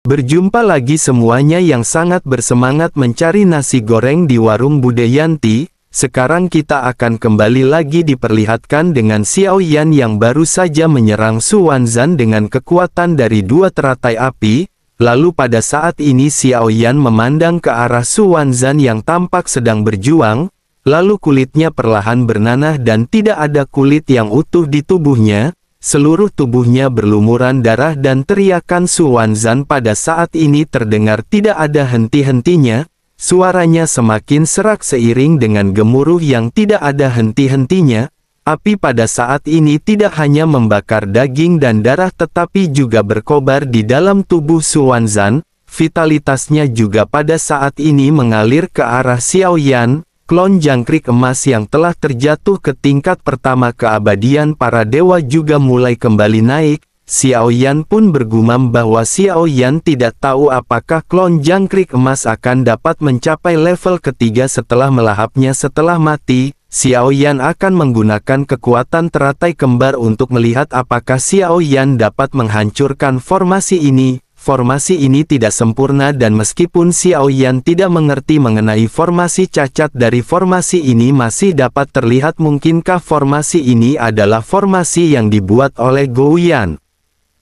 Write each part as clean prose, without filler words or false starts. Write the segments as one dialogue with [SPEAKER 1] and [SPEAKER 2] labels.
[SPEAKER 1] Berjumpa lagi semuanya yang sangat bersemangat mencari nasi goreng di warung Bude Yanti. Sekarang kita akan kembali lagi diperlihatkan dengan Xiao Yan yang baru saja menyerang Su Wanzan dengan kekuatan dari 2 teratai api. Lalu pada saat ini Xiao Yan memandang ke arah Su Wanzan yang tampak sedang berjuang. Lalu kulitnya perlahan bernanah dan tidak ada kulit yang utuh di tubuhnya. Seluruh tubuhnya berlumuran darah dan teriakan Su Wanzan pada saat ini terdengar tidak ada henti-hentinya. Suaranya semakin serak seiring dengan gemuruh yang tidak ada henti-hentinya. Api pada saat ini tidak hanya membakar daging dan darah tetapi juga berkobar di dalam tubuh Su Wanzan. Vitalitasnya juga pada saat ini mengalir ke arah Xiao Yan. Klon jangkrik emas yang telah terjatuh ke tingkat pertama keabadian para dewa juga mulai kembali naik. Xiao Yan pun bergumam bahwa Xiao Yan tidak tahu apakah klon jangkrik emas akan dapat mencapai level ketiga setelah melahapnya setelah mati. Xiao Yan akan menggunakan kekuatan teratai kembar untuk melihat apakah Xiao Yan dapat menghancurkan formasi ini. Formasi ini tidak sempurna dan meskipun Xiao Yan tidak mengerti mengenai formasi cacat dari formasi ini masih dapat terlihat mungkinkah formasi ini adalah formasi yang dibuat oleh Gou Yan.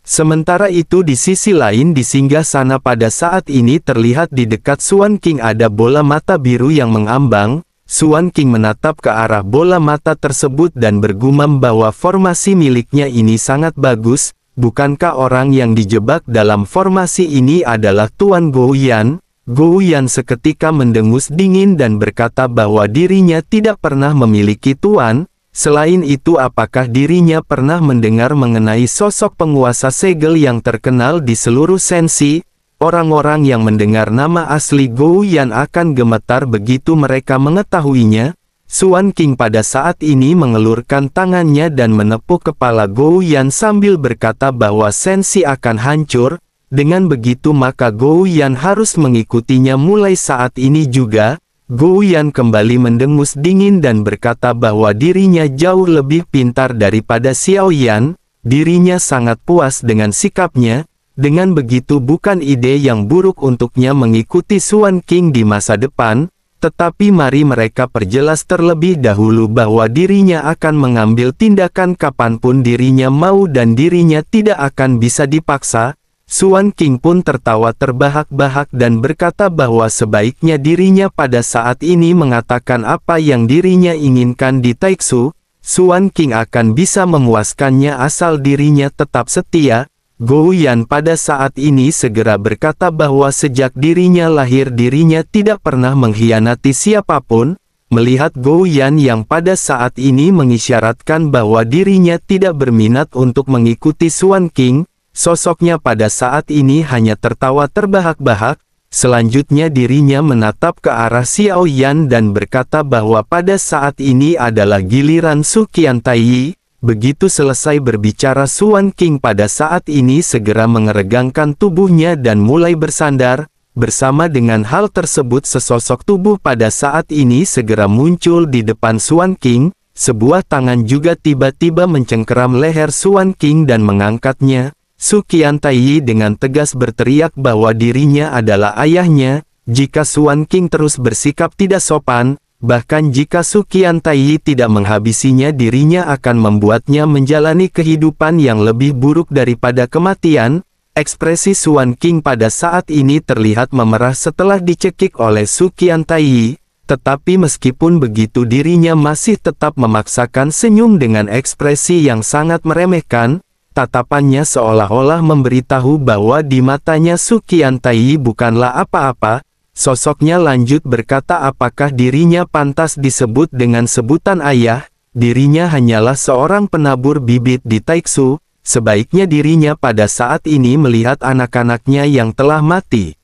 [SPEAKER 1] Sementara itu di sisi lain di singgasana pada saat ini terlihat di dekat Xuan King ada bola mata biru yang mengambang. Xuan King menatap ke arah bola mata tersebut dan bergumam bahwa formasi miliknya ini sangat bagus. Bukankah orang yang dijebak dalam formasi ini adalah Tuan Gou Yan? Gou Yan seketika mendengus dingin dan berkata bahwa dirinya tidak pernah memiliki tuan. Selain itu apakah dirinya pernah mendengar mengenai sosok penguasa segel yang terkenal di seluruh sensi? Orang-orang yang mendengar nama asli Gou Yan akan gemetar begitu mereka mengetahuinya. Xuan King pada saat ini mengelurkan tangannya dan menepuk kepala Gou Yan sambil berkata bahwa sensi akan hancur. Dengan begitu maka Gou Yan harus mengikutinya mulai saat ini juga. Gou Yan kembali mendengus dingin dan berkata bahwa dirinya jauh lebih pintar daripada Xiao Yan. Dirinya sangat puas dengan sikapnya. Dengan begitu bukan ide yang buruk untuknya mengikuti Xuan King di masa depan. Tetapi mari mereka perjelas terlebih dahulu bahwa dirinya akan mengambil tindakan kapanpun dirinya mau dan dirinya tidak akan bisa dipaksa. Xuan King pun tertawa terbahak-bahak dan berkata bahwa sebaiknya dirinya pada saat ini mengatakan apa yang dirinya inginkan di Taiksu. Xuan King akan bisa memuaskannya asal dirinya tetap setia. Gou Yan pada saat ini segera berkata bahwa sejak dirinya lahir dirinya tidak pernah mengkhianati siapapun. Melihat Gou Yan yang pada saat ini mengisyaratkan bahwa dirinya tidak berminat untuk mengikuti Xuan King, sosoknya pada saat ini hanya tertawa terbahak-bahak. Selanjutnya dirinya menatap ke arah Xiao Yan dan berkata bahwa pada saat ini adalah giliran Su Qiantai. Begitu selesai berbicara Xuan King pada saat ini segera mengeregangkan tubuhnya dan mulai bersandar. Bersama dengan hal tersebut sesosok tubuh pada saat ini segera muncul di depan Xuan King. Sebuah tangan juga tiba-tiba mencengkeram leher Xuan King dan mengangkatnya. Su Qiantai dengan tegas berteriak bahwa dirinya adalah ayahnya. Jika Xuan King terus bersikap tidak sopan, bahkan jika Su Qiantai tidak menghabisinya dirinya akan membuatnya menjalani kehidupan yang lebih buruk daripada kematian. Ekspresi Xuan King pada saat ini terlihat memerah setelah dicekik oleh Su Qiantai. Tetapi meskipun begitu dirinya masih tetap memaksakan senyum dengan ekspresi yang sangat meremehkan. Tatapannya seolah-olah memberitahu bahwa di matanya Su Qiantai bukanlah apa-apa. Sosoknya lanjut berkata apakah dirinya pantas disebut dengan sebutan ayah. Dirinya hanyalah seorang penabur bibit di Taiksu. Sebaiknya dirinya pada saat ini melihat anak-anaknya yang telah mati.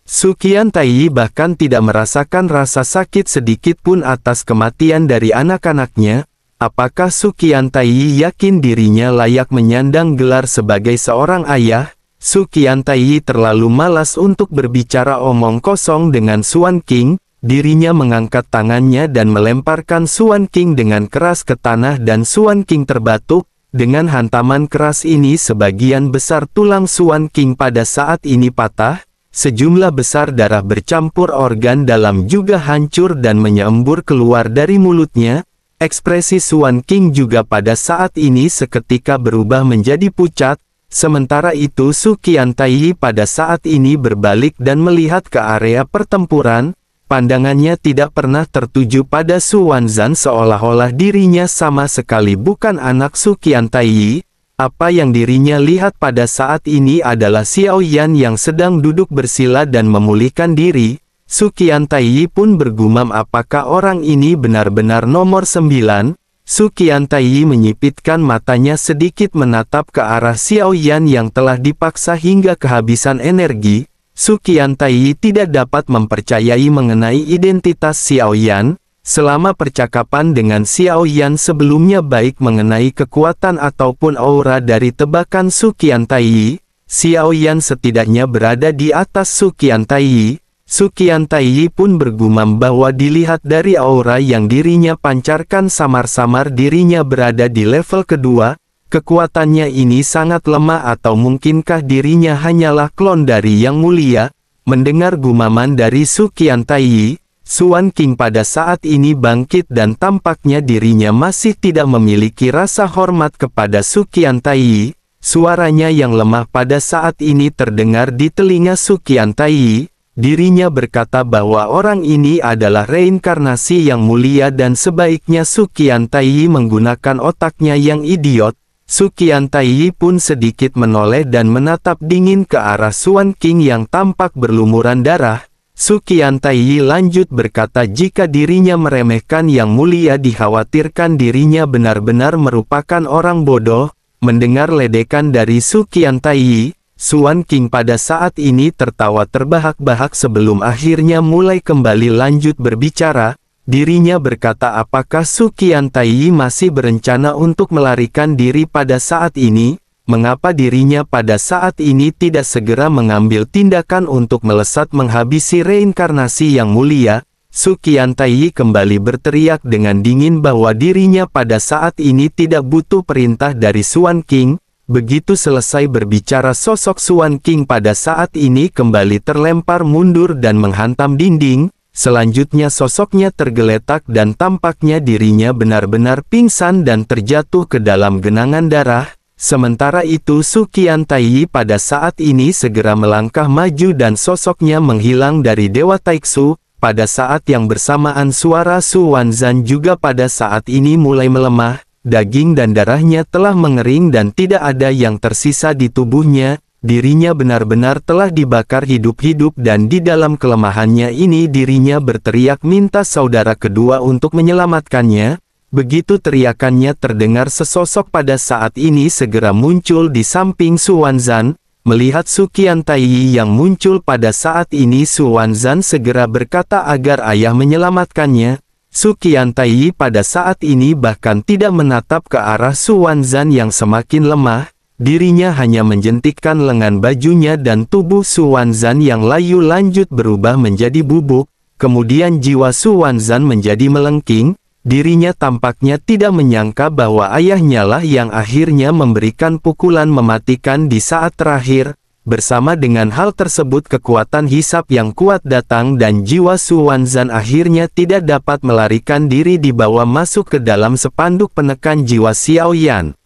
[SPEAKER 1] Su Qiantai bahkan tidak merasakan rasa sakit sedikit pun atas kematian dari anak-anaknya. Apakah Su Qiantai yakin dirinya layak menyandang gelar sebagai seorang ayah? Su Qiantai terlalu malas untuk berbicara omong kosong dengan Xuan King. Dirinya mengangkat tangannya dan melemparkan Xuan King dengan keras ke tanah dan Xuan King terbatuk. Dengan hantaman keras ini sebagian besar tulang Suan King pada saat ini patah, sejumlah besar darah bercampur organ dalam juga hancur dan menyembur keluar dari mulutnya. Ekspresi Suan King juga pada saat ini seketika berubah menjadi pucat, sementara itu Su Qiantai pada saat ini berbalik dan melihat ke area pertempuran, pandangannya tidak pernah tertuju pada Su Wanzan seolah-olah dirinya sama sekali bukan anak Su Qiantai. Apa yang dirinya lihat pada saat ini adalah Xiao Yan yang sedang duduk bersila dan memulihkan diri. Su Qiantai pun bergumam apakah orang ini benar-benar nomor 9. Su Qiantai menyipitkan matanya sedikit menatap ke arah Xiao Yan yang telah dipaksa hingga kehabisan energi. Su Qiantai tidak dapat mempercayai mengenai identitas Xiao Yan. Selama percakapan dengan Xiao Yan sebelumnya baik mengenai kekuatan ataupun aura dari tebakan Su Qiantai, Xiao Yan setidaknya berada di atas Su Qiantai. Su Qiantai pun bergumam bahwa dilihat dari aura yang dirinya pancarkan samar-samar dirinya berada di level kedua, kekuatannya ini sangat lemah atau mungkinkah dirinya hanyalah klon dari yang mulia. Mendengar gumaman dari Su Qiantai, Suan King pada saat ini bangkit dan tampaknya dirinya masih tidak memiliki rasa hormat kepada Su Qiantai. Suaranya yang lemah pada saat ini terdengar di telinga Su Qiantai. Dirinya berkata bahwa orang ini adalah reinkarnasi yang mulia dan sebaiknya Su Qiantai menggunakan otaknya yang idiot. Su Qiantai pun sedikit menoleh dan menatap dingin ke arah Suan King yang tampak berlumuran darah. Su Qiantai lanjut berkata jika dirinya meremehkan yang mulia dikhawatirkan dirinya benar-benar merupakan orang bodoh. Mendengar ledekan dari Su Qiantai, Suan King pada saat ini tertawa terbahak-bahak sebelum akhirnya mulai kembali lanjut berbicara. Dirinya berkata apakah Su Qiantai masih berencana untuk melarikan diri pada saat ini? Mengapa dirinya pada saat ini tidak segera mengambil tindakan untuk melesat menghabisi reinkarnasi yang mulia? Su Qiantai kembali berteriak dengan dingin bahwa dirinya pada saat ini tidak butuh perintah dari Suan King. Begitu selesai berbicara sosok Suan King pada saat ini kembali terlempar mundur dan menghantam dinding. Selanjutnya sosoknya tergeletak dan tampaknya dirinya benar-benar pingsan dan terjatuh ke dalam genangan darah. Sementara itu Su Qiantai pada saat ini segera melangkah maju dan sosoknya menghilang dari Dewa Taiksu. Pada saat yang bersamaan suara Su Wanzan juga pada saat ini mulai melemah. Daging dan darahnya telah mengering dan tidak ada yang tersisa di tubuhnya. Dirinya benar-benar telah dibakar hidup-hidup dan di dalam kelemahannya ini dirinya berteriak minta saudara kedua untuk menyelamatkannya. Begitu teriakannya terdengar sesosok pada saat ini segera muncul di samping Su Wanzan. Melihat Su Qiantai yang muncul pada saat ini Su Wanzan segera berkata agar ayah menyelamatkannya. Su Qiantai pada saat ini bahkan tidak menatap ke arah Su Wanzan yang semakin lemah. Dirinya hanya menjentikkan lengan bajunya dan tubuh Su Wanzan yang layu lanjut berubah menjadi bubuk. Kemudian jiwa Su Wanzan menjadi melengking. Dirinya tampaknya tidak menyangka bahwa ayahnya lah yang akhirnya memberikan pukulan mematikan di saat terakhir. Bersama dengan hal tersebut kekuatan hisap yang kuat datang dan jiwa Su Wanzan akhirnya tidak dapat melarikan diri dibawa masuk ke dalam spanduk penekan jiwa Xiao Yan.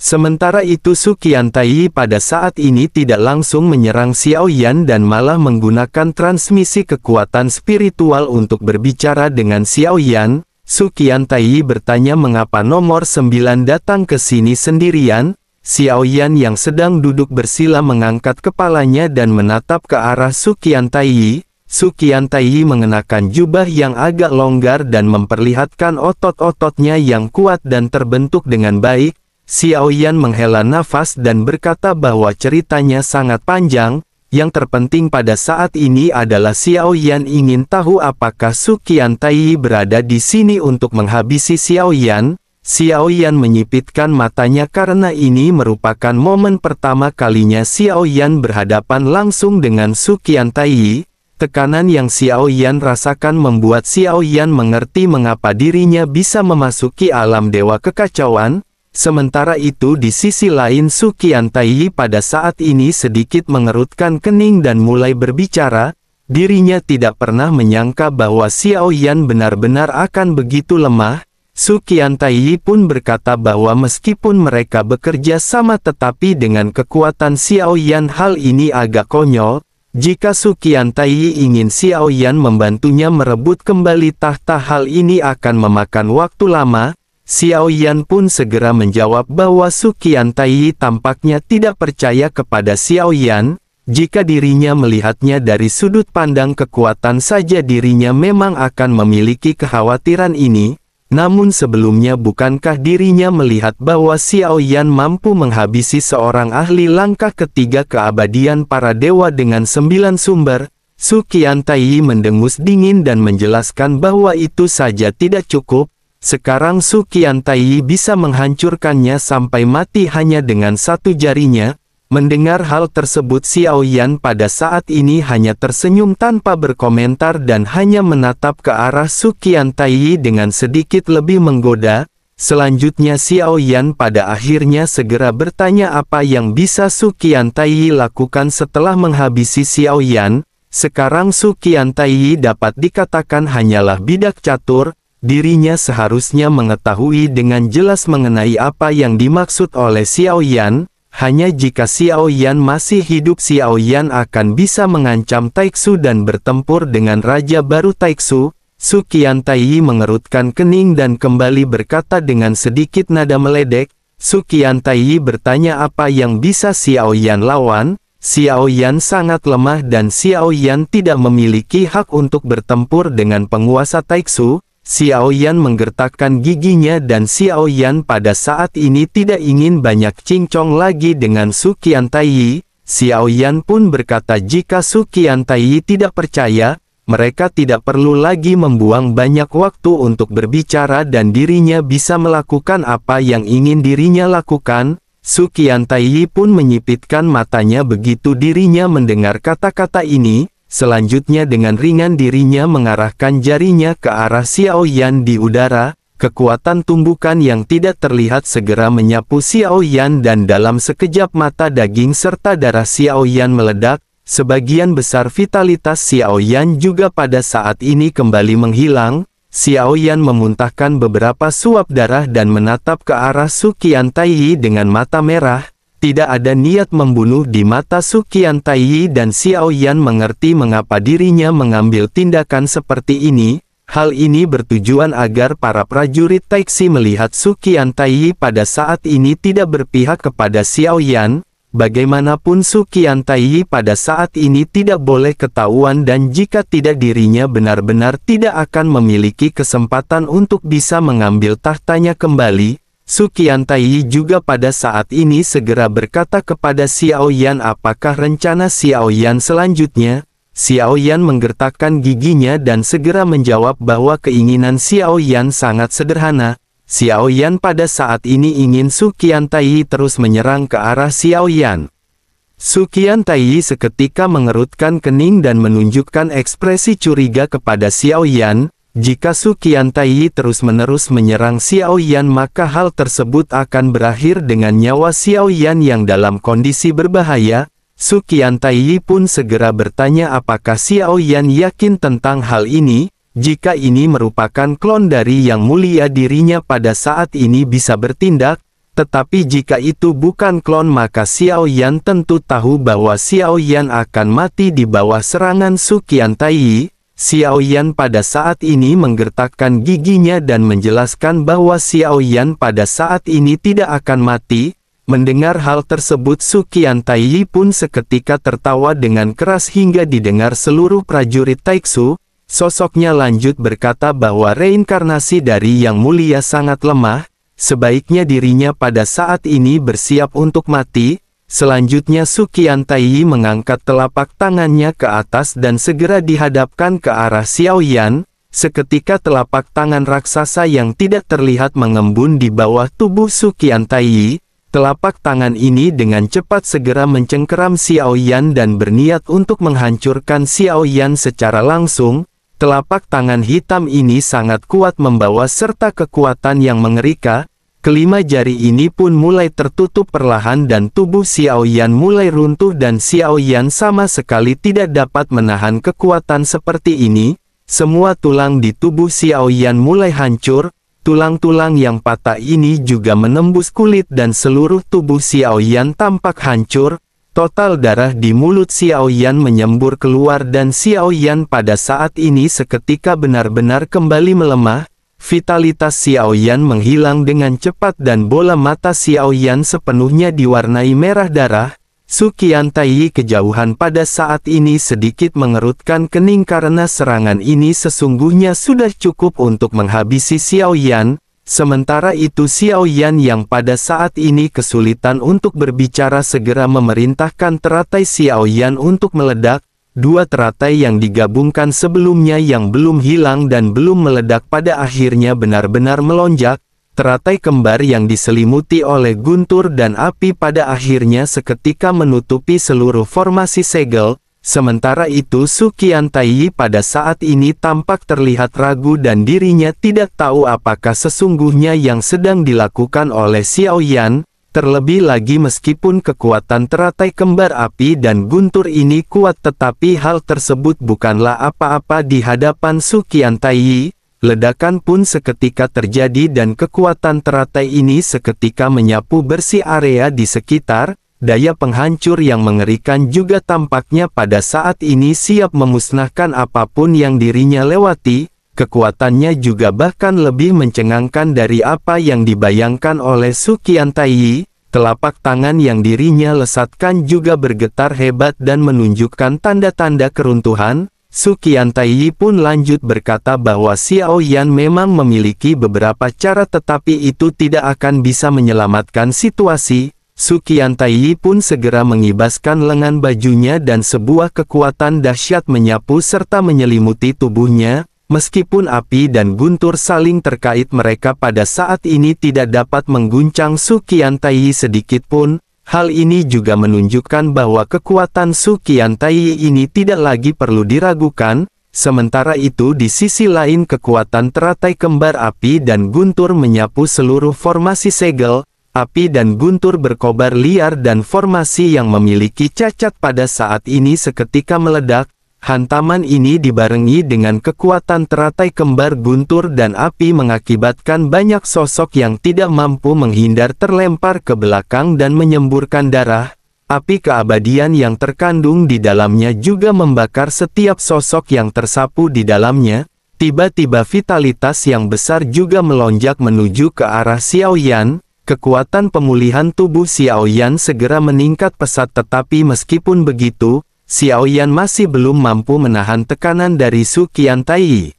[SPEAKER 1] Sementara itu Su Qiantai pada saat ini tidak langsung menyerang Xiao Yan dan malah menggunakan transmisi kekuatan spiritual untuk berbicara dengan Xiao Yan. Su Qiantai bertanya mengapa nomor 9 datang ke sini sendirian. Xiao Yan yang sedang duduk bersila mengangkat kepalanya dan menatap ke arah Su Qiantai. Su Qiantai mengenakan jubah yang agak longgar dan memperlihatkan otot-ototnya yang kuat dan terbentuk dengan baik. Xiao Yan menghela nafas dan berkata bahwa ceritanya sangat panjang. Yang terpenting pada saat ini adalah Xiao Yan ingin tahu apakah Su Qiantai berada di sini untuk menghabisi Xiao Yan. Xiao Yan menyipitkan matanya karena ini merupakan momen pertama kalinya Xiao Yan berhadapan langsung dengan Su Qiantai. Tekanan yang Xiao Yan rasakan membuat Xiao Yan mengerti mengapa dirinya bisa memasuki alam dewa kekacauan. Sementara itu di sisi lain Su Qiantai pada saat ini sedikit mengerutkan kening dan mulai berbicara. Dirinya tidak pernah menyangka bahwa Xiao Yan benar-benar akan begitu lemah. Su Qiantai pun berkata bahwa meskipun mereka bekerja sama tetapi dengan kekuatan Xiao Yan hal ini agak konyol. Jika Su Qiantai ingin Xiao Yan membantunya merebut kembali tahta hal ini akan memakan waktu lama. Xiao Yan pun segera menjawab bahwa Su Qiantai tampaknya tidak percaya kepada Xiao Yan. Jika dirinya melihatnya dari sudut pandang kekuatan saja dirinya memang akan memiliki kekhawatiran ini. Namun sebelumnya bukankah dirinya melihat bahwa Xiao Yan mampu menghabisi seorang ahli langkah ketiga keabadian para dewa dengan 9 sumber? Su Qiantai mendengus dingin dan menjelaskan bahwa itu saja tidak cukup. Sekarang Su Qiantai bisa menghancurkannya sampai mati hanya dengan satu jarinya. Mendengar hal tersebut Xiao Yan pada saat ini hanya tersenyum tanpa berkomentar dan hanya menatap ke arah Su Qiantai dengan sedikit lebih menggoda. Selanjutnya Xiao Yan pada akhirnya segera bertanya apa yang bisa Su Qiantai lakukan setelah menghabisi Xiao Yan. Sekarang Su Qiantai dapat dikatakan hanyalah bidak catur. Dirinya seharusnya mengetahui dengan jelas mengenai apa yang dimaksud oleh Xiao Yan. Hanya jika Xiao Yan masih hidup Xiao Yan akan bisa mengancam Taixu dan bertempur dengan Raja baru Taixu. Su Qiantai mengerutkan kening dan kembali berkata dengan sedikit nada meledek. Su Qiantai bertanya apa yang bisa Xiao Yan lawan. Xiao Yan sangat lemah dan Xiao Yan tidak memiliki hak untuk bertempur dengan penguasa Taixu. Xiao Yan menggertakkan giginya dan Xiao Yan pada saat ini tidak ingin banyak cincong lagi dengan Su Qiantai. Xiao Yan pun berkata jika Su Qiantai tidak percaya, mereka tidak perlu lagi membuang banyak waktu untuk berbicara dan dirinya bisa melakukan apa yang ingin dirinya lakukan. Su Qiantai pun menyipitkan matanya begitu dirinya mendengar kata-kata ini. Selanjutnya dengan ringan dirinya mengarahkan jarinya ke arah Xiao Yan di udara. Kekuatan tumbukan yang tidak terlihat segera menyapu Xiao Yan dan dalam sekejap mata daging serta darah Xiao Yan meledak. Sebagian besar vitalitas Xiao Yan juga pada saat ini kembali menghilang. Xiao Yan memuntahkan beberapa suap darah dan menatap ke arah Su Qiantai dengan mata merah. Tidak ada niat membunuh di mata Su Qiantai dan Xiao Yan mengerti mengapa dirinya mengambil tindakan seperti ini. Hal ini bertujuan agar para prajurit Taixi melihat Su Qiantai pada saat ini tidak berpihak kepada Xiao Yan. Bagaimanapun Su Qiantai pada saat ini tidak boleh ketahuan dan jika tidak dirinya benar-benar tidak akan memiliki kesempatan untuk bisa mengambil tahtanya kembali. Su Qiantai juga pada saat ini segera berkata kepada Xiao Yan apakah rencana Xiao Yan selanjutnya. Xiao Yan menggertakkan giginya dan segera menjawab bahwa keinginan Xiao Yan sangat sederhana. Xiao Yan pada saat ini ingin Su Qiantai terus menyerang ke arah Xiao Yan. Su Qiantai seketika mengerutkan kening dan menunjukkan ekspresi curiga kepada Xiao Yan. Jika Su Qiantai terus-menerus menyerang Xiao Yan maka hal tersebut akan berakhir dengan nyawa Xiao Yan yang dalam kondisi berbahaya. Su Qiantai pun segera bertanya apakah Xiao Yan yakin tentang hal ini. Jika ini merupakan klon dari Yang Mulia dirinya pada saat ini bisa bertindak. Tetapi jika itu bukan klon maka Xiao Yan tentu tahu bahwa Xiao Yan akan mati di bawah serangan Su Qiantai. Xiao Yan pada saat ini menggertakkan giginya dan menjelaskan bahwa Xiao Yan pada saat ini tidak akan mati. Mendengar hal tersebut Su Qiantai pun seketika tertawa dengan keras hingga didengar seluruh prajurit Taixu. Sosoknya lanjut berkata bahwa reinkarnasi dari Yang Mulia sangat lemah. Sebaiknya dirinya pada saat ini bersiap untuk mati. Selanjutnya Su Qiantai mengangkat telapak tangannya ke atas dan segera dihadapkan ke arah Xiao Yan. Seketika telapak tangan raksasa yang tidak terlihat mengembun di bawah tubuh Su Qiantai. Telapak tangan ini dengan cepat segera mencengkeram Xiao Yan dan berniat untuk menghancurkan Xiao Yan secara langsung. Telapak tangan hitam ini sangat kuat membawa serta kekuatan yang mengerikan. kelima jari ini pun mulai tertutup perlahan dan tubuh Xiao Yan mulai runtuh dan Xiao Yan sama sekali tidak dapat menahan kekuatan seperti ini. Semua tulang di tubuh Xiao Yan mulai hancur, tulang-tulang yang patah ini juga menembus kulit dan seluruh tubuh Xiao Yan tampak hancur. Total darah di mulut Xiao Yan menyembur keluar dan Xiao Yan pada saat ini seketika benar-benar kembali melemah. Vitalitas Xiao Yan menghilang dengan cepat dan bola mata Xiao Yan sepenuhnya diwarnai merah darah. Su Qiantai kejauhan pada saat ini sedikit mengerutkan kening karena serangan ini sesungguhnya sudah cukup untuk menghabisi Xiao Yan. Sementara itu Xiao Yan yang pada saat ini kesulitan untuk berbicara segera memerintahkan teratai Xiao Yan untuk meledak. Dua teratai yang digabungkan sebelumnya yang belum hilang dan belum meledak pada akhirnya benar-benar melonjak. Teratai kembar yang diselimuti oleh guntur dan api pada akhirnya seketika menutupi seluruh formasi segel. Sementara itu Su Qiantai pada saat ini tampak terlihat ragu dan dirinya tidak tahu apakah sesungguhnya yang sedang dilakukan oleh Xiao Yan. Terlebih lagi meskipun kekuatan teratai kembar api dan guntur ini kuat tetapi hal tersebut bukanlah apa-apa di hadapan Su Qiantai. Ledakan pun seketika terjadi dan kekuatan teratai ini seketika menyapu bersih area di sekitar. Daya penghancur yang mengerikan juga tampaknya pada saat ini siap memusnahkan apapun yang dirinya lewati. Kekuatannya juga bahkan lebih mencengangkan dari apa yang dibayangkan oleh Su Qiantai. Telapak tangan yang dirinya lesatkan juga bergetar hebat dan menunjukkan tanda-tanda keruntuhan. Su Qiantai pun lanjut berkata bahwa Xiao Yan memang memiliki beberapa cara tetapi itu tidak akan bisa menyelamatkan situasi. Su Qiantai pun segera mengibaskan lengan bajunya dan sebuah kekuatan dahsyat menyapu serta menyelimuti tubuhnya. Meskipun api dan guntur saling terkait mereka pada saat ini tidak dapat mengguncang Su Qiantai sedikit pun. Hal ini juga menunjukkan bahwa kekuatan Su Qiantai ini tidak lagi perlu diragukan. Sementara itu di sisi lain kekuatan teratai kembar api dan guntur menyapu seluruh formasi segel. Api dan guntur berkobar liar dan formasi yang memiliki cacat pada saat ini seketika meledak. Hantaman ini dibarengi dengan kekuatan teratai kembar guntur dan api mengakibatkan banyak sosok yang tidak mampu menghindar terlempar ke belakang dan menyemburkan darah. Api keabadian yang terkandung di dalamnya juga membakar setiap sosok yang tersapu di dalamnya. Tiba-tiba vitalitas yang besar juga melonjak menuju ke arah Xiao Yan. Kekuatan pemulihan tubuh Xiao Yan segera meningkat pesat tetapi meskipun begitu, Xiao Yan masih belum mampu menahan tekanan dari Su Qiantai.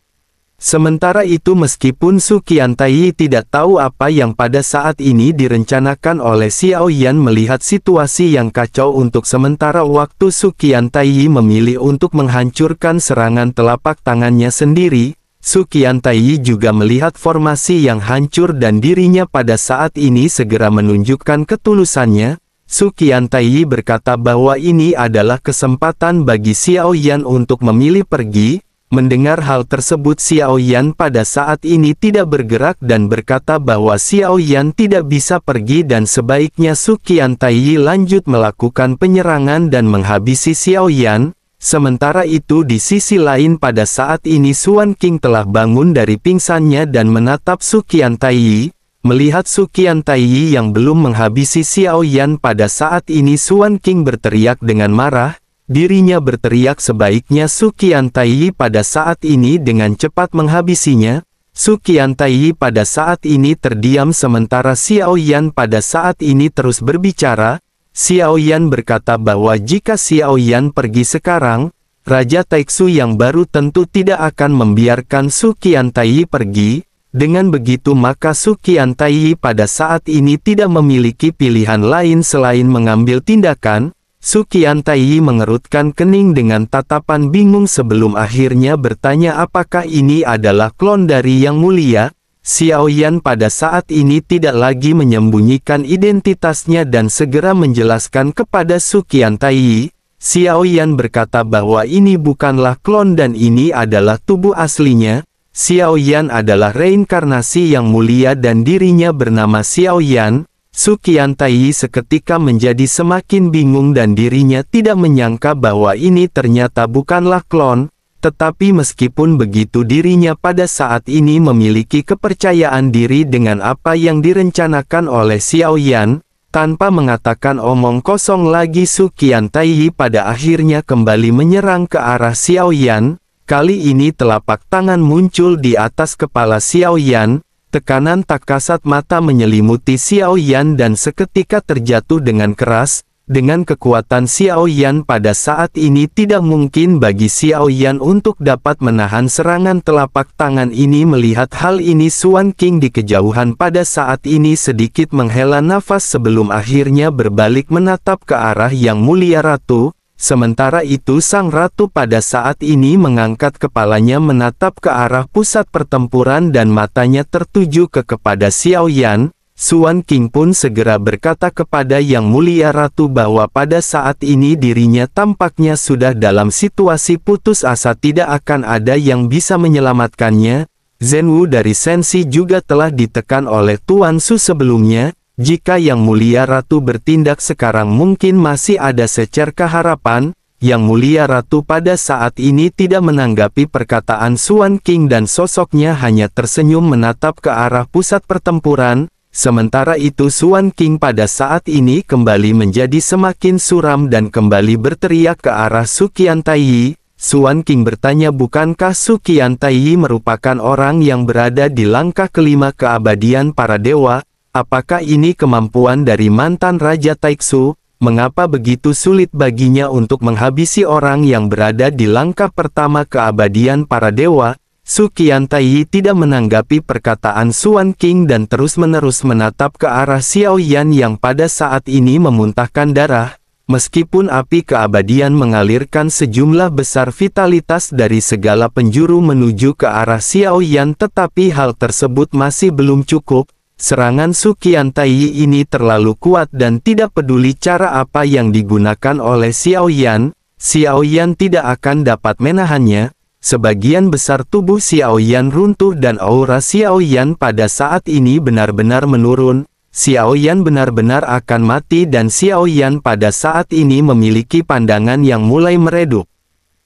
[SPEAKER 1] Sementara itu meskipun Su Qiantai tidak tahu apa yang pada saat ini direncanakan oleh Xiao Yan melihat situasi yang kacau untuk sementara waktu Su Qiantai memilih untuk menghancurkan serangan telapak tangannya sendiri. Su Qiantai juga melihat formasi yang hancur dan dirinya pada saat ini segera menunjukkan ketulusannya. Su Qiantai berkata bahwa ini adalah kesempatan bagi Xiao Yan untuk memilih pergi. Mendengar hal tersebut Xiao Yan pada saat ini tidak bergerak dan berkata bahwa Xiao Yan tidak bisa pergi dan sebaiknya Su Qiantai lanjut melakukan penyerangan dan menghabisi Xiao Yan. Sementara itu di sisi lain pada saat ini Xuan Qing telah bangun dari pingsannya dan menatap Su Qiantai. Melihat Su Qiantai yang belum menghabisi Xiao Yan pada saat ini Xuan Qing berteriak dengan marah. Dirinya berteriak sebaiknya Su Qiantai pada saat ini dengan cepat menghabisinya. Su Qiantai pada saat ini terdiam sementara Xiao Yan pada saat ini terus berbicara. Xiao Yan berkata bahwa jika Xiao Yan pergi sekarang, Raja Taixu yang baru tentu tidak akan membiarkan Su Qiantai pergi. Dengan begitu maka Su Qiantai pada saat ini tidak memiliki pilihan lain selain mengambil tindakan. Su Qiantai mengerutkan kening dengan tatapan bingung sebelum akhirnya bertanya apakah ini adalah klon dari Yang Mulia. Xiao Yan pada saat ini tidak lagi menyembunyikan identitasnya dan segera menjelaskan kepada Su Qiantai. Xiao Yan berkata bahwa ini bukanlah klon dan ini adalah tubuh aslinya. Xiao Yan adalah reinkarnasi yang mulia dan dirinya bernama Xiao Yan. Su Qiantai seketika menjadi semakin bingung dan dirinya tidak menyangka bahwa ini ternyata bukanlah klon, tetapi meskipun begitu dirinya pada saat ini memiliki kepercayaan diri dengan apa yang direncanakan oleh Xiao Yan. Tanpa mengatakan omong kosong lagi, Su Qiantai pada akhirnya kembali menyerang ke arah Xiao Yan. Kali ini telapak tangan muncul di atas kepala Xiao Yan. Tekanan tak kasat mata menyelimuti Xiao Yan dan seketika terjatuh dengan keras. Dengan kekuatan Xiao Yan pada saat ini tidak mungkin bagi Xiao Yan untuk dapat menahan serangan telapak tangan ini. Melihat hal ini, Xuan Qing di kejauhan pada saat ini sedikit menghela nafas sebelum akhirnya berbalik menatap ke arah Yang Mulia Ratu. Sementara itu sang ratu pada saat ini mengangkat kepalanya menatap ke arah pusat pertempuran dan matanya tertuju kepada Xiao Yan. Xuan Qing pun segera berkata kepada Yang Mulia Ratu bahwa pada saat ini dirinya tampaknya sudah dalam situasi putus asa, tidak akan ada yang bisa menyelamatkannya. Zhenwu dari Sensi juga telah ditekan oleh Tuan Su sebelumnya. Jika Yang Mulia Ratu bertindak sekarang mungkin masih ada secerca harapan. Yang Mulia Ratu pada saat ini tidak menanggapi perkataan Xuan Qing dan sosoknya hanya tersenyum menatap ke arah pusat pertempuran. Sementara itu Xuan Qing pada saat ini kembali menjadi semakin suram dan kembali berteriak ke arah Su Qiantai. Xuan Qing bertanya, bukankah Su Qiantai merupakan orang yang berada di langkah kelima keabadian para dewa? Apakah ini kemampuan dari mantan Raja Taixu? Mengapa begitu sulit baginya untuk menghabisi orang yang berada di langkah pertama keabadian para dewa? Su Qiantai tidak menanggapi perkataan Xuan Qing dan terus-menerus menatap ke arah Xiao Yan yang pada saat ini memuntahkan darah. Meskipun api keabadian mengalirkan sejumlah besar vitalitas dari segala penjuru menuju ke arah Xiao Yan, tetapi hal tersebut masih belum cukup. Serangan Su Qiantai ini terlalu kuat dan tidak peduli cara apa yang digunakan oleh Xiao Yan tidak akan dapat menahannya. Sebagian besar tubuh Xiao Yan runtuh dan aura Xiao Yan pada saat ini benar-benar menurun. Xiao Yan benar-benar akan mati dan Xiao Yan pada saat ini memiliki pandangan yang mulai meredup.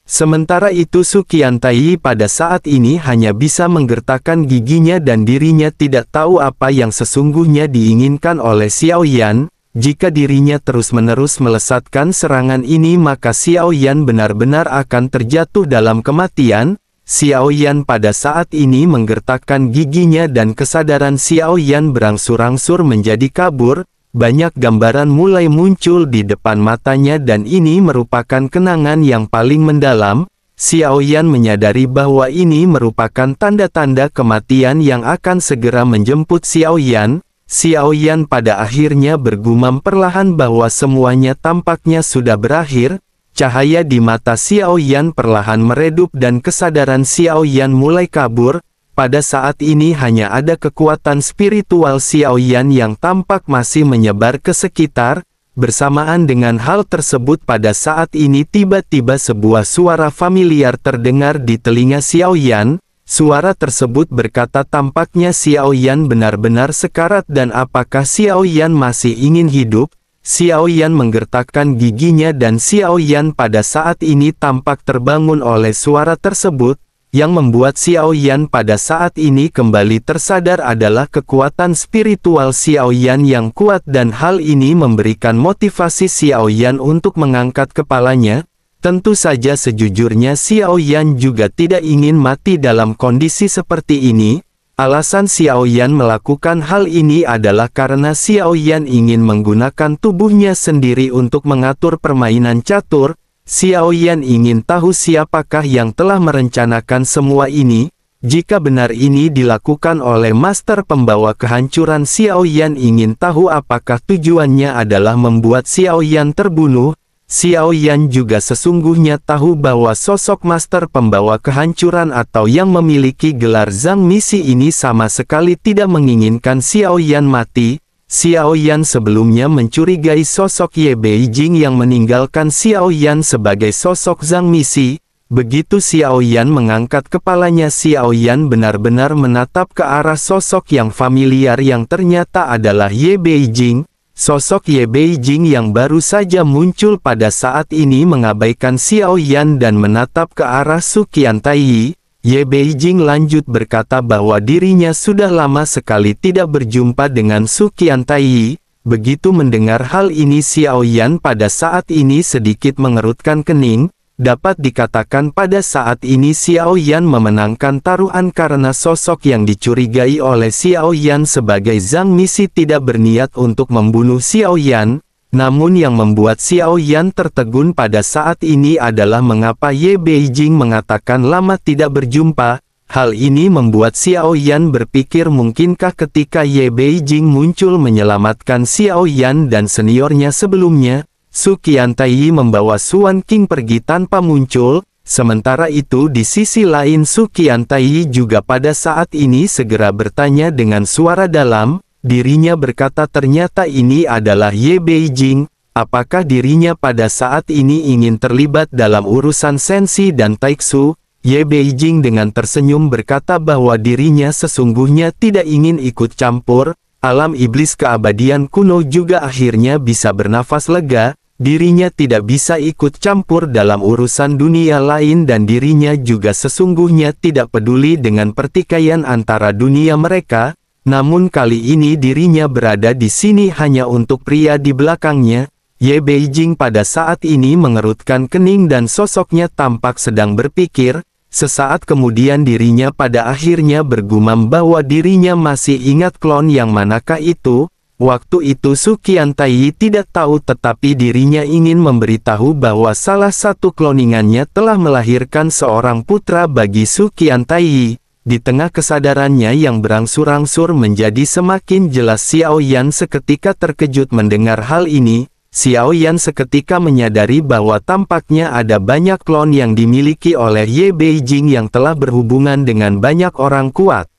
[SPEAKER 1] Sementara itu Su Qiantai pada saat ini hanya bisa menggertakkan giginya dan dirinya tidak tahu apa yang sesungguhnya diinginkan oleh Xiao Yan. Jika dirinya terus-menerus melesatkan serangan ini maka Xiao Yan benar-benar akan terjatuh dalam kematian. Xiao Yan pada saat ini menggertakkan giginya dan kesadaran Xiao Yan berangsur-angsur menjadi kabur. Banyak gambaran mulai muncul di depan matanya dan ini merupakan kenangan yang paling mendalam. Xiao Yan menyadari bahwa ini merupakan tanda-tanda kematian yang akan segera menjemput Xiao Yan. Xiao Yan pada akhirnya bergumam perlahan bahwa semuanya tampaknya sudah berakhir. Cahaya di mata Xiao Yan perlahan meredup dan kesadaran Xiao Yan mulai kabur. Pada saat ini hanya ada kekuatan spiritual Xiao Yan yang tampak masih menyebar ke sekitar. Bersamaan dengan hal tersebut pada saat ini tiba-tiba sebuah suara familiar terdengar di telinga Xiao Yan. Suara tersebut berkata tampaknya Xiao Yan benar-benar sekarat dan apakah Xiao Yan masih ingin hidup? Xiao Yan menggertakkan giginya dan Xiao Yan pada saat ini tampak terbangun oleh suara tersebut. Yang membuat Xiao Yan pada saat ini kembali tersadar adalah kekuatan spiritual Xiao Yan yang kuat dan hal ini memberikan motivasi Xiao Yan untuk mengangkat kepalanya. Tentu saja sejujurnya Xiao Yan juga tidak ingin mati dalam kondisi seperti ini. Alasan Xiao Yan melakukan hal ini adalah karena Xiao Yan ingin menggunakan tubuhnya sendiri untuk mengatur permainan catur. Xiao Yan ingin tahu siapakah yang telah merencanakan semua ini. Jika benar ini dilakukan oleh Master Pembawa Kehancuran, Xiao Yan ingin tahu apakah tujuannya adalah membuat Xiao Yan terbunuh. Xiao Yan juga sesungguhnya tahu bahwa sosok Master Pembawa Kehancuran atau yang memiliki gelar Zhang Misi ini sama sekali tidak menginginkan Xiao Yan mati. Xiao Yan sebelumnya mencurigai sosok Ye Beijing yang meninggalkan Xiao Yan sebagai sosok Zhang Misi. Begitu Xiao Yan mengangkat kepalanya, Xiao Yan benar-benar menatap ke arah sosok yang familiar yang ternyata adalah Ye Beijing. Sosok Ye Beijing yang baru saja muncul pada saat ini mengabaikan Xiao Yan dan menatap ke arah Su Qiantai. Ye Beijing lanjut berkata bahwa dirinya sudah lama sekali tidak berjumpa dengan Su Qiantai. Begitu mendengar hal ini, Xiao Yan pada saat ini sedikit mengerutkan kening. Dapat dikatakan pada saat ini Xiao Yan memenangkan taruhan karena sosok yang dicurigai oleh Xiao Yan sebagai Zhang Misi tidak berniat untuk membunuh Xiao Yan. Namun yang membuat Xiao Yan tertegun pada saat ini adalah mengapa Ye Beijing mengatakan lama tidak berjumpa. Hal ini membuat Xiao Yan berpikir mungkinkah ketika Ye Beijing muncul menyelamatkan Xiao Yan dan seniornya sebelumnya, Su Qiantai membawa Suan King pergi tanpa muncul. Sementara itu di sisi lain Su Qiantai juga pada saat ini segera bertanya dengan suara dalam. Dirinya berkata ternyata ini adalah Ye Beijing. Apakah dirinya pada saat ini ingin terlibat dalam urusan Sensi dan Taixu? Ye Beijing dengan tersenyum berkata bahwa dirinya sesungguhnya tidak ingin ikut campur. Alam iblis keabadian kuno juga akhirnya bisa bernafas lega. Dirinya tidak bisa ikut campur dalam urusan dunia lain dan dirinya juga sesungguhnya tidak peduli dengan pertikaian antara dunia mereka. Namun kali ini dirinya berada di sini hanya untuk pria di belakangnya. Ye Beijing pada saat ini mengerutkan kening dan sosoknya tampak sedang berpikir. Sesaat kemudian dirinya pada akhirnya bergumam bahwa dirinya masih ingat klon yang manakah itu. Waktu itu Su Qiantai tidak tahu tetapi dirinya ingin memberitahu bahwa salah satu kloningannya telah melahirkan seorang putra bagi Su Qiantai. Di tengah kesadarannya yang berangsur-angsur menjadi semakin jelas, Xiao Yan seketika terkejut mendengar hal ini. Xiao Yan seketika menyadari bahwa tampaknya ada banyak klon yang dimiliki oleh Ye Beijing yang telah berhubungan dengan banyak orang kuat.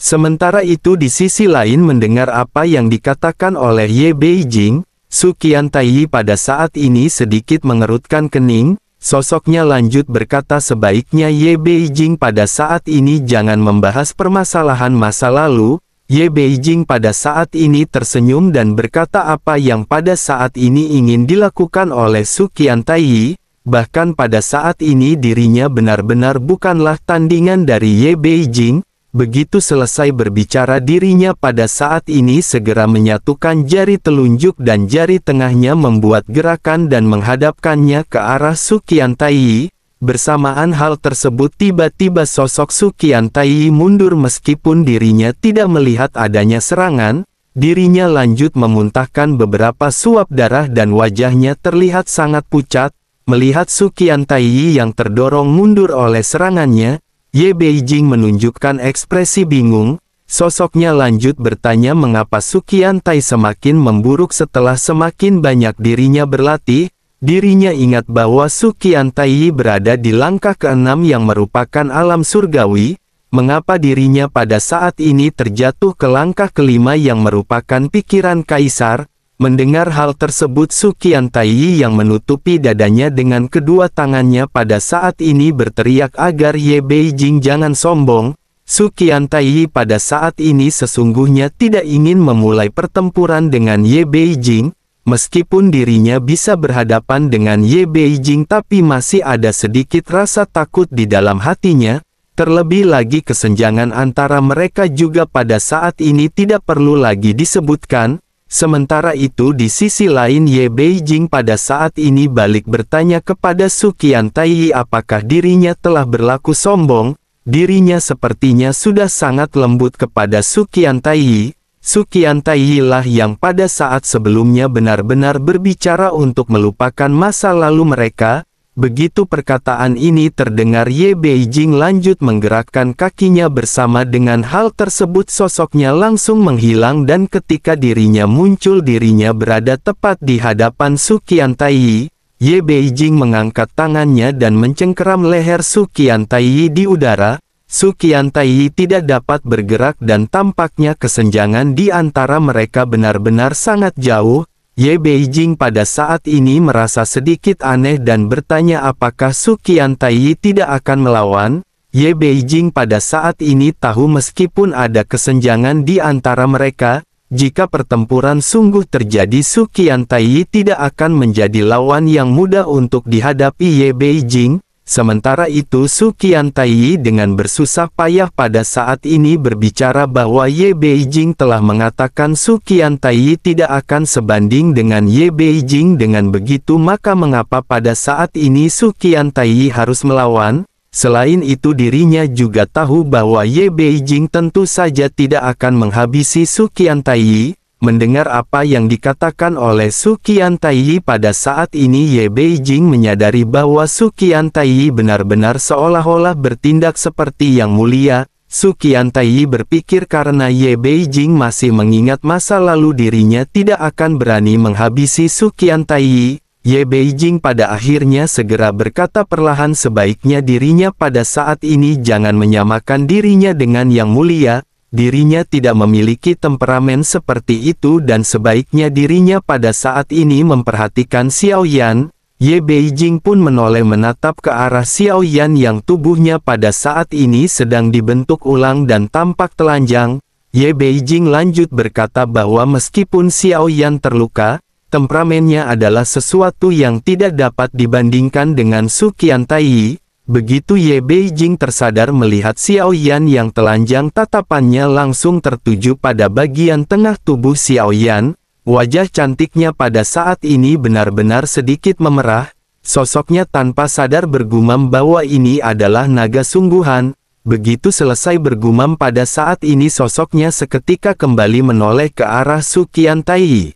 [SPEAKER 1] Sementara itu di sisi lain mendengar apa yang dikatakan oleh Ye Beijing, Su Qiantai pada saat ini sedikit mengerutkan kening. Sosoknya lanjut berkata sebaiknya Ye Beijing pada saat ini jangan membahas permasalahan masa lalu. Ye Beijing pada saat ini tersenyum dan berkata apa yang pada saat ini ingin dilakukan oleh Su Qiantai. Bahkan pada saat ini dirinya benar-benar bukanlah tandingan dari Ye Beijing. Begitu selesai berbicara dirinya pada saat ini segera menyatukan jari telunjuk dan jari tengahnya membuat gerakan dan menghadapkannya ke arah Su Qiantai. Bersamaan hal tersebut tiba-tiba sosok Su Qiantai mundur meskipun dirinya tidak melihat adanya serangan. Dirinya lanjut memuntahkan beberapa suap darah dan wajahnya terlihat sangat pucat. Melihat Su Qiantai yang terdorong mundur oleh serangannya, Ye Beijing menunjukkan ekspresi bingung. Sosoknya lanjut bertanya mengapa Su Qiantai semakin memburuk setelah semakin banyak dirinya berlatih. Dirinya ingat bahwa Su Qiantai berada di langkah ke-6 yang merupakan alam surgawi. Mengapa dirinya pada saat ini terjatuh ke langkah ke-5 yang merupakan pikiran kaisar? Mendengar hal tersebut Su Qiantai yang menutupi dadanya dengan kedua tangannya pada saat ini berteriak agar Ye Beijing jangan sombong. Su Qiantai pada saat ini sesungguhnya tidak ingin memulai pertempuran dengan Ye Beijing. Meskipun dirinya bisa berhadapan dengan Ye Beijing tapi masih ada sedikit rasa takut di dalam hatinya. Terlebih lagi kesenjangan antara mereka juga pada saat ini tidak perlu lagi disebutkan. Sementara itu di sisi lain Ye Beijing pada saat ini balik bertanya kepada Su Qiantai apakah dirinya telah berlaku sombong. Dirinya sepertinya sudah sangat lembut kepada Su Qiantai. Su Qiantai lah yang pada saat sebelumnya benar-benar berbicara untuk melupakan masa lalu mereka. Begitu perkataan ini terdengar Ye Beijing lanjut menggerakkan kakinya bersama dengan hal tersebut sosoknya langsung menghilang dan ketika dirinya muncul dirinya berada tepat di hadapan Su Qiantai. Ye Beijing mengangkat tangannya dan mencengkeram leher Su Qiantai di udara. Su Qiantai tidak dapat bergerak dan tampaknya kesenjangan di antara mereka benar-benar sangat jauh. Ye Beijing pada saat ini merasa sedikit aneh dan bertanya apakah Su Qiantai tidak akan melawan. Ye Beijing pada saat ini tahu meskipun ada kesenjangan di antara mereka, jika pertempuran sungguh terjadi Su Qiantai tidak akan menjadi lawan yang mudah untuk dihadapi Ye Beijing. Sementara itu Su Qiantai dengan bersusah payah pada saat ini berbicara bahwa Ye Beijing telah mengatakan Su Qiantai tidak akan sebanding dengan Ye Beijing. Dengan begitu maka mengapa pada saat ini Su Qiantai harus melawan? Selain itu dirinya juga tahu bahwa Ye Beijing tentu saja tidak akan menghabisi Su Qiantai. Mendengar apa yang dikatakan oleh Su Qiantai pada saat ini Ye Beijing menyadari bahwa Su Qiantai benar-benar seolah-olah bertindak seperti yang mulia. Su Qiantai berpikir karena Ye Beijing masih mengingat masa lalu dirinya tidak akan berani menghabisi Su Qiantai. Ye Beijing pada akhirnya segera berkata perlahan sebaiknya dirinya pada saat ini jangan menyamakan dirinya dengan yang mulia. Dirinya tidak memiliki temperamen seperti itu dan sebaiknya dirinya pada saat ini memperhatikan Xiao Yan. Ye Beijing pun menoleh menatap ke arah Xiao Yan yang tubuhnya pada saat ini sedang dibentuk ulang dan tampak telanjang. Ye Beijing lanjut berkata bahwa meskipun Xiao Yan terluka, temperamennya adalah sesuatu yang tidak dapat dibandingkan dengan Su Qiantai. Begitu Ye Beijing tersadar melihat Xiao Yan yang telanjang, tatapannya langsung tertuju pada bagian tengah tubuh Xiao Yan. Wajah cantiknya pada saat ini benar-benar sedikit memerah. Sosoknya tanpa sadar bergumam bahwa ini adalah naga sungguhan. Begitu selesai bergumam pada saat ini sosoknya seketika kembali menoleh ke arah Su Qiantai.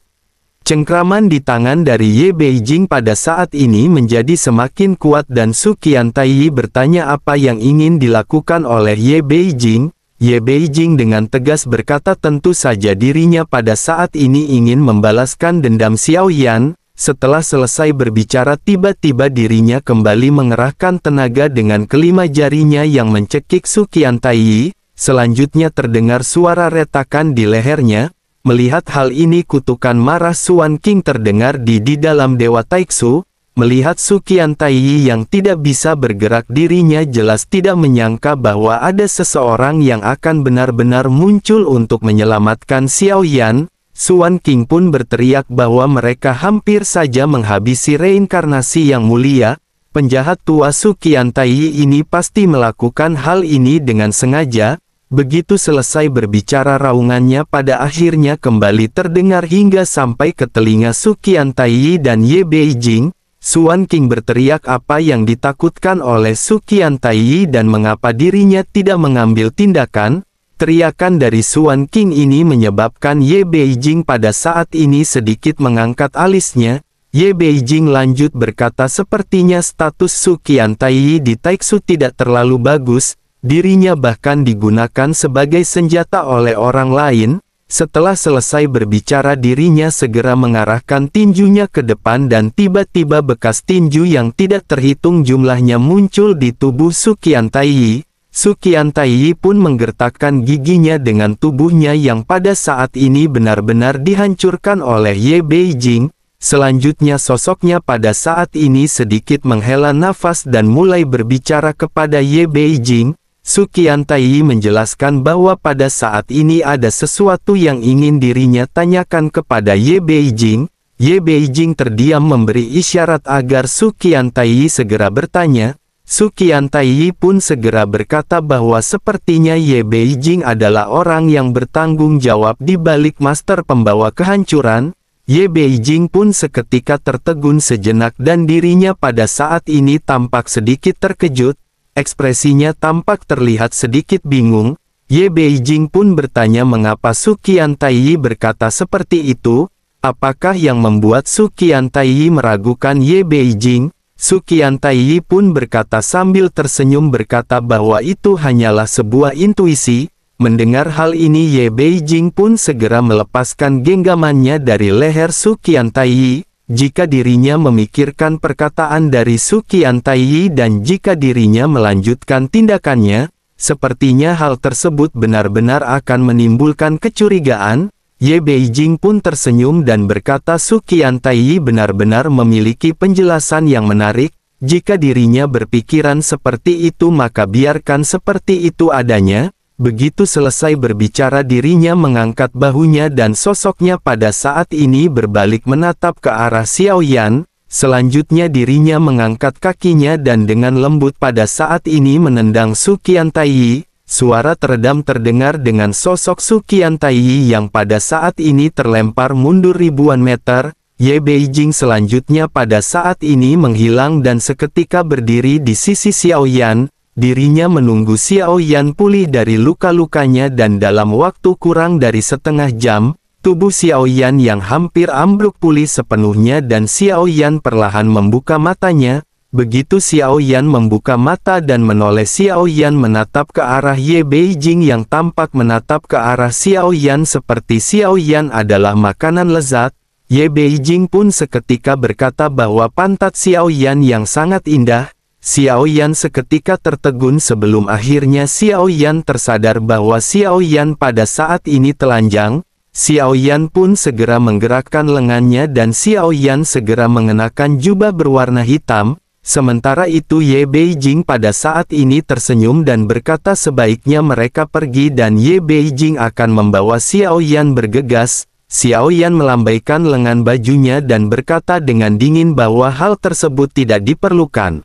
[SPEAKER 1] Cengkraman di tangan dari Ye Beijing pada saat ini menjadi semakin kuat dan Su Qiantai bertanya apa yang ingin dilakukan oleh Ye Beijing. Ye Beijing dengan tegas berkata tentu saja dirinya pada saat ini ingin membalaskan dendam Xiao Yan. Setelah selesai berbicara tiba-tiba dirinya kembali mengerahkan tenaga dengan kelima jarinya yang mencekik Su Qiantai. Selanjutnya terdengar suara retakan di lehernya. Melihat hal ini kutukan marah Suan King terdengar di dalam Dewa Taiksu. Melihat Su Qiantai yang tidak bisa bergerak dirinya jelas tidak menyangka bahwa ada seseorang yang akan benar-benar muncul untuk menyelamatkan Xiao Yan. Suan King pun berteriak bahwa mereka hampir saja menghabisi reinkarnasi yang mulia. Penjahat tua Su Qiantai ini pasti melakukan hal ini dengan sengaja. Begitu selesai berbicara raungannya pada akhirnya kembali terdengar hingga sampai ke telinga Su Qiantai dan Ye Beijing. Suan King berteriak apa yang ditakutkan oleh Su Qiantai dan mengapa dirinya tidak mengambil tindakan. Teriakan dari Suan King ini menyebabkan Ye Beijing pada saat ini sedikit mengangkat alisnya. Ye Beijing lanjut berkata sepertinya status Su Qiantai di Taiksu tidak terlalu bagus. Dirinya bahkan digunakan sebagai senjata oleh orang lain. Setelah selesai berbicara dirinya segera mengarahkan tinjunya ke depan dan tiba-tiba bekas tinju yang tidak terhitung jumlahnya muncul di tubuh Su Qiantai. Su Qiantai pun menggertakkan giginya dengan tubuhnya yang pada saat ini benar-benar dihancurkan oleh Ye Beijing. Selanjutnya sosoknya pada saat ini sedikit menghela nafas dan mulai berbicara kepada Ye Beijing. Su Qiantai menjelaskan bahwa pada saat ini ada sesuatu yang ingin dirinya tanyakan kepada Ye Beijing. Ye Beijing terdiam memberi isyarat agar Su Qiantai segera bertanya. Su Qiantai pun segera berkata bahwa sepertinya Ye Beijing adalah orang yang bertanggung jawab di balik master pembawa kehancuran. Ye Beijing pun seketika tertegun sejenak dan dirinya pada saat ini tampak sedikit terkejut. Ekspresinya tampak terlihat sedikit bingung. Ye Beijing pun bertanya mengapa Su Qiantai berkata seperti itu. Apakah yang membuat Su Qiantai meragukan Ye Beijing? Su Qiantai pun berkata sambil tersenyum berkata bahwa itu hanyalah sebuah intuisi. Mendengar hal ini Ye Beijing pun segera melepaskan genggamannya dari leher Su Qiantai. Jika dirinya memikirkan perkataan dari Su Qiantai dan jika dirinya melanjutkan tindakannya, sepertinya hal tersebut benar-benar akan menimbulkan kecurigaan. Ye Beijing pun tersenyum dan berkata Su Qiantai benar-benar memiliki penjelasan yang menarik. Jika dirinya berpikiran seperti itu maka biarkan seperti itu adanya. Begitu selesai berbicara dirinya mengangkat bahunya dan sosoknya pada saat ini berbalik menatap ke arah Xiao Yan. Selanjutnya dirinya mengangkat kakinya dan dengan lembut pada saat ini menendang Su Qiantai. Suara teredam terdengar dengan sosok Su Qiantai yang pada saat ini terlempar mundur ribuan meter. Ye Beijing selanjutnya pada saat ini menghilang dan seketika berdiri di sisi Xiao Yan. Dirinya menunggu Xiao Yan pulih dari luka-lukanya dan dalam waktu kurang dari setengah jam, tubuh Xiao Yan yang hampir ambruk pulih sepenuhnya dan Xiao Yan perlahan membuka matanya. Begitu Xiao Yan membuka mata dan menoleh Xiao Yan menatap ke arah Ye Beijing yang tampak menatap ke arah Xiao Yan seperti Xiao Yan adalah makanan lezat. Ye Beijing pun seketika berkata bahwa pantat Xiao Yan yang sangat indah. Xiao Yan seketika tertegun sebelum akhirnya Xiao Yan tersadar bahwa Xiao Yan pada saat ini telanjang. Xiao Yan pun segera menggerakkan lengannya dan Xiao Yan segera mengenakan jubah berwarna hitam. Sementara itu Ye Beijing pada saat ini tersenyum dan berkata sebaiknya mereka pergi dan Ye Beijing akan membawa Xiao Yan bergegas. Xiao Yan melambaikan lengan bajunya dan berkata dengan dingin bahwa hal tersebut tidak diperlukan.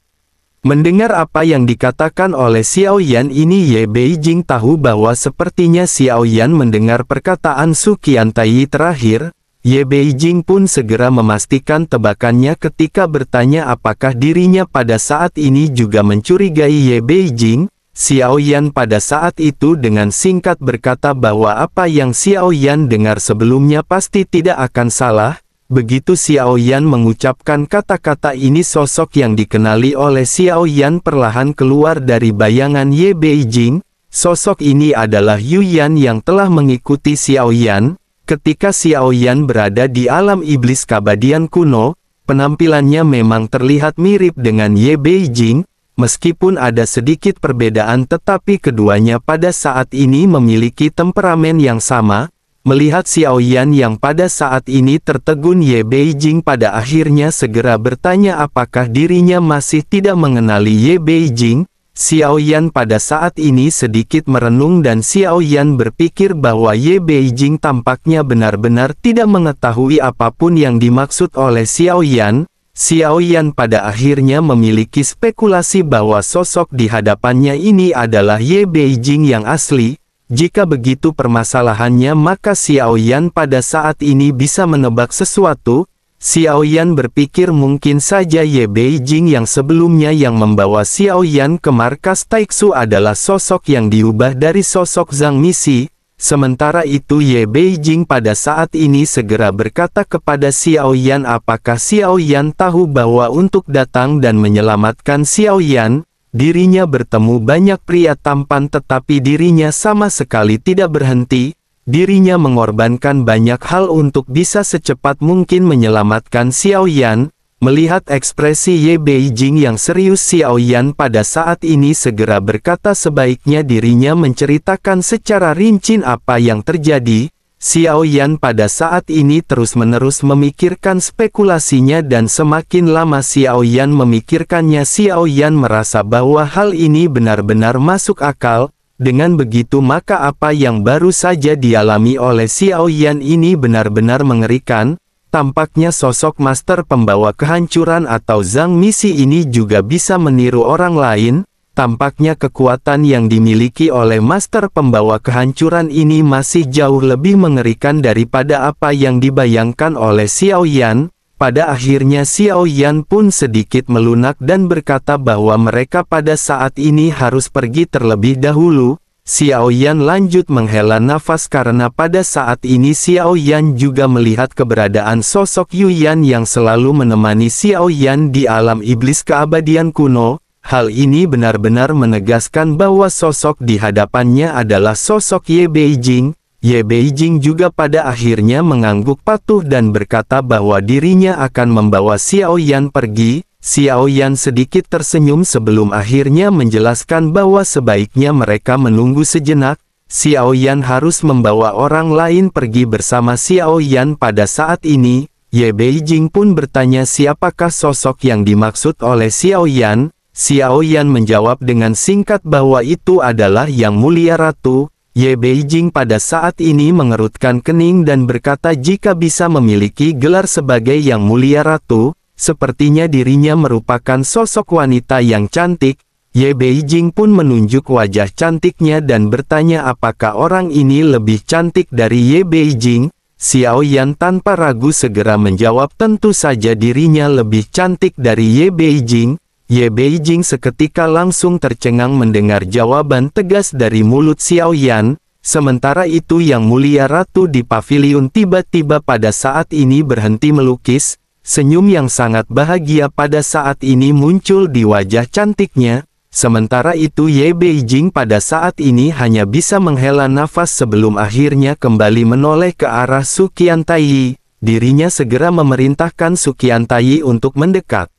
[SPEAKER 1] Mendengar apa yang dikatakan oleh Xiao Yan ini Ye Beijing tahu bahwa sepertinya Xiao Yan mendengar perkataan Su Qiantai terakhir. Ye Beijing pun segera memastikan tebakannya ketika bertanya apakah dirinya pada saat ini juga mencurigai Ye Beijing. Xiao Yan pada saat itu dengan singkat berkata bahwa apa yang Xiao Yan dengar sebelumnya pasti tidak akan salah. Begitu Xiao Yan mengucapkan kata-kata ini sosok yang dikenali oleh Xiao Yan perlahan keluar dari bayangan Ye Beijing. Sosok ini adalah Yu Yan yang telah mengikuti Xiao Yan. Ketika Xiao Yan berada di alam iblis keabadian kuno, penampilannya memang terlihat mirip dengan Ye Beijing. Meskipun ada sedikit perbedaan tetapi keduanya pada saat ini memiliki temperamen yang sama. Melihat Xiao Yan yang pada saat ini tertegun Ye Beijing pada akhirnya segera bertanya apakah dirinya masih tidak mengenali Ye Beijing. Xiao Yan pada saat ini sedikit merenung dan Xiao Yan berpikir bahwa Ye Beijing tampaknya benar-benar tidak mengetahui apapun yang dimaksud oleh Xiao Yan. Xiao Yan pada akhirnya memiliki spekulasi bahwa sosok di hadapannya ini adalah Ye Beijing yang asli. Jika begitu permasalahannya maka Xiao Yan pada saat ini bisa menebak sesuatu. Xiao Yan berpikir mungkin saja Ye Beijing yang sebelumnya yang membawa Xiao Yan ke markas Taiksu adalah sosok yang diubah dari sosok Zhang Misi. Sementara itu Ye Beijing pada saat ini segera berkata kepada Xiao Yan apakah Xiao Yan tahu bahwa untuk datang dan menyelamatkan Xiao Yan, dirinya bertemu banyak pria tampan tetapi dirinya sama sekali tidak berhenti. Dirinya mengorbankan banyak hal untuk bisa secepat mungkin menyelamatkan Xiao Yan. Melihat ekspresi Ye Beijing yang serius Xiao Yan pada saat ini segera berkata sebaiknya dirinya menceritakan secara rinci apa yang terjadi. Xiao Yan pada saat ini terus-menerus memikirkan spekulasinya dan semakin lama Xiao Yan memikirkannya Xiao Yan merasa bahwa hal ini benar-benar masuk akal. Dengan begitu maka apa yang baru saja dialami oleh Xiao Yan ini benar-benar mengerikan. Tampaknya sosok master pembawa kehancuran atau Zhang Misi ini juga bisa meniru orang lain. Tampaknya kekuatan yang dimiliki oleh master pembawa kehancuran ini masih jauh lebih mengerikan daripada apa yang dibayangkan oleh Xiao Yan. Pada akhirnya Xiao Yan pun sedikit melunak dan berkata bahwa mereka pada saat ini harus pergi terlebih dahulu. Xiao Yan lanjut menghela nafas karena pada saat ini Xiao Yan juga melihat keberadaan sosok Yu Yan yang selalu menemani Xiao Yan di alam iblis keabadian kuno. Hal ini benar-benar menegaskan bahwa sosok di hadapannya adalah sosok Ye Beijing. Ye Beijing juga pada akhirnya mengangguk patuh dan berkata bahwa dirinya akan membawa Xiao Yan pergi. Xiao Yan sedikit tersenyum sebelum akhirnya menjelaskan bahwa sebaiknya mereka menunggu sejenak. Xiao Yan harus membawa orang lain pergi bersama Xiao Yan pada saat ini. Ye Beijing pun bertanya siapakah sosok yang dimaksud oleh Xiao Yan. Xiao Yan menjawab dengan singkat bahwa itu adalah Yang Mulia Ratu. Ye Beijing pada saat ini mengerutkan kening dan berkata jika bisa memiliki gelar sebagai Yang Mulia Ratu, sepertinya dirinya merupakan sosok wanita yang cantik. Ye Beijing pun menunjuk wajah cantiknya dan bertanya apakah orang ini lebih cantik dari Ye Beijing. Xiao Yan tanpa ragu segera menjawab tentu saja dirinya lebih cantik dari Ye Beijing. Ye Beijing seketika langsung tercengang mendengar jawaban tegas dari mulut Xiao Yan. Sementara itu Yang Mulia Ratu di pavilion tiba-tiba pada saat ini berhenti melukis. Senyum yang sangat bahagia pada saat ini muncul di wajah cantiknya. Sementara itu Ye Beijing pada saat ini hanya bisa menghela nafas sebelum akhirnya kembali menoleh ke arah Su Qiantai. Dirinya segera memerintahkan Su Qiantai untuk mendekat.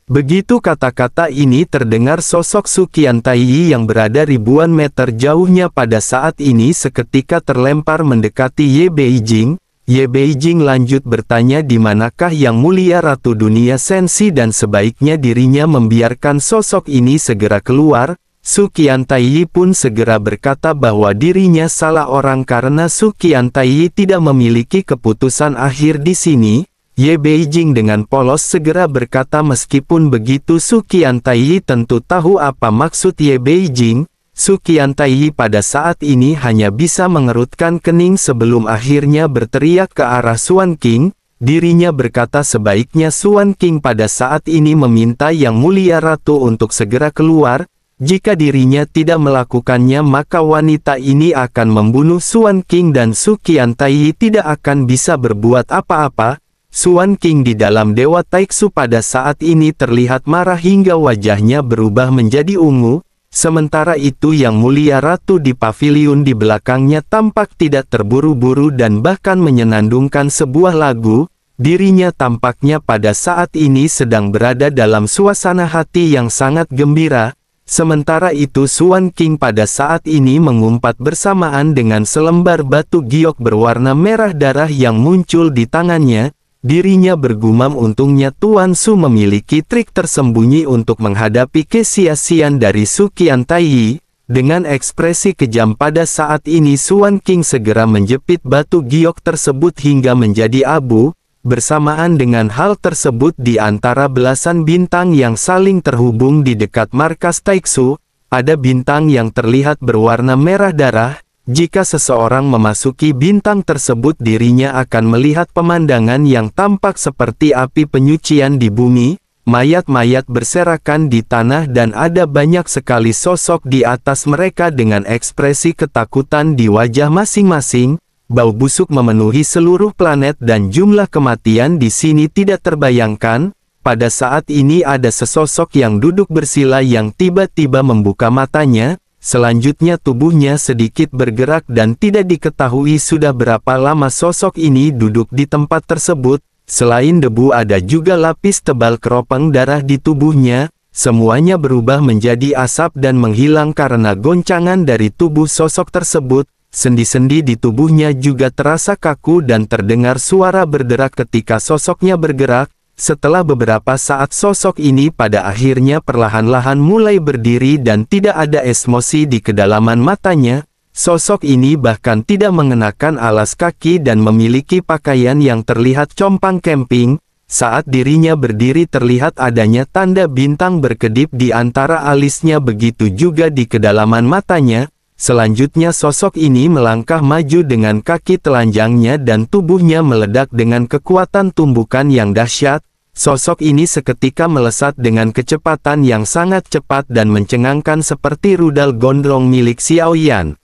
[SPEAKER 1] Begitu kata-kata ini terdengar sosok Su Qiantai yang berada ribuan meter jauhnya pada saat ini seketika terlempar mendekati Ye Beijing. Ye Beijing lanjut bertanya di manakah Yang Mulia Ratu Dunia Sensi dan sebaiknya dirinya membiarkan sosok ini segera keluar. Su Qiantai pun segera berkata bahwa dirinya salah orang karena Su Qiantai tidak memiliki keputusan akhir di sini. Ye Beijing dengan polos segera berkata meskipun begitu Su Qiantai tentu tahu apa maksud Ye Beijing. Su Qiantai pada saat ini hanya bisa mengerutkan kening sebelum akhirnya berteriak ke arah Xuan King. Dirinya berkata sebaiknya Xuan King pada saat ini meminta Yang Mulia Ratu untuk segera keluar. Jika dirinya tidak melakukannya maka wanita ini akan membunuh Xuan King dan Su Qiantai tidak akan bisa berbuat apa-apa. Xuan King di dalam Dewa Taiksu pada saat ini terlihat marah hingga wajahnya berubah menjadi ungu. Sementara itu Yang Mulia Ratu di pavilion di belakangnya tampak tidak terburu-buru dan bahkan menyenandungkan sebuah lagu. Dirinya tampaknya pada saat ini sedang berada dalam suasana hati yang sangat gembira. Sementara itu Xuan King pada saat ini mengumpat bersamaan dengan selembar batu giok berwarna merah darah yang muncul di tangannya. Dirinya bergumam untungnya Tuan Su memiliki trik tersembunyi untuk menghadapi kesia-sian dari Su Qiantai. Dengan ekspresi kejam pada saat ini Xuan King segera menjepit batu giok tersebut hingga menjadi abu. Bersamaan dengan hal tersebut di antara belasan bintang yang saling terhubung di dekat markas Taiksu, ada bintang yang terlihat berwarna merah darah. Jika seseorang memasuki bintang tersebut dirinya akan melihat pemandangan yang tampak seperti api penyucian di bumi, mayat-mayat berserakan di tanah dan ada banyak sekali sosok di atas mereka dengan ekspresi ketakutan di wajah masing-masing. Bau busuk memenuhi seluruh planet dan jumlah kematian di sini tidak terbayangkan. Pada saat ini ada sesosok yang duduk bersila yang tiba-tiba membuka matanya. Selanjutnya tubuhnya sedikit bergerak dan tidak diketahui sudah berapa lama sosok ini duduk di tempat tersebut. Selain debu ada juga lapis tebal keropeng darah di tubuhnya. Semuanya berubah menjadi asap dan menghilang karena goncangan dari tubuh sosok tersebut. Sendi-sendi di tubuhnya juga terasa kaku dan terdengar suara berderak ketika sosoknya bergerak. Setelah beberapa saat sosok ini pada akhirnya perlahan-lahan mulai berdiri dan tidak ada emosi di kedalaman matanya. Sosok ini bahkan tidak mengenakan alas kaki dan memiliki pakaian yang terlihat compang camping. Saat dirinya berdiri terlihat adanya tanda bintang berkedip di antara alisnya begitu juga di kedalaman matanya. Selanjutnya sosok ini melangkah maju dengan kaki telanjangnya dan tubuhnya meledak dengan kekuatan tumbukan yang dahsyat. Sosok ini seketika melesat dengan kecepatan yang sangat cepat dan mencengangkan seperti rudal gondrong milik Xiao Yan.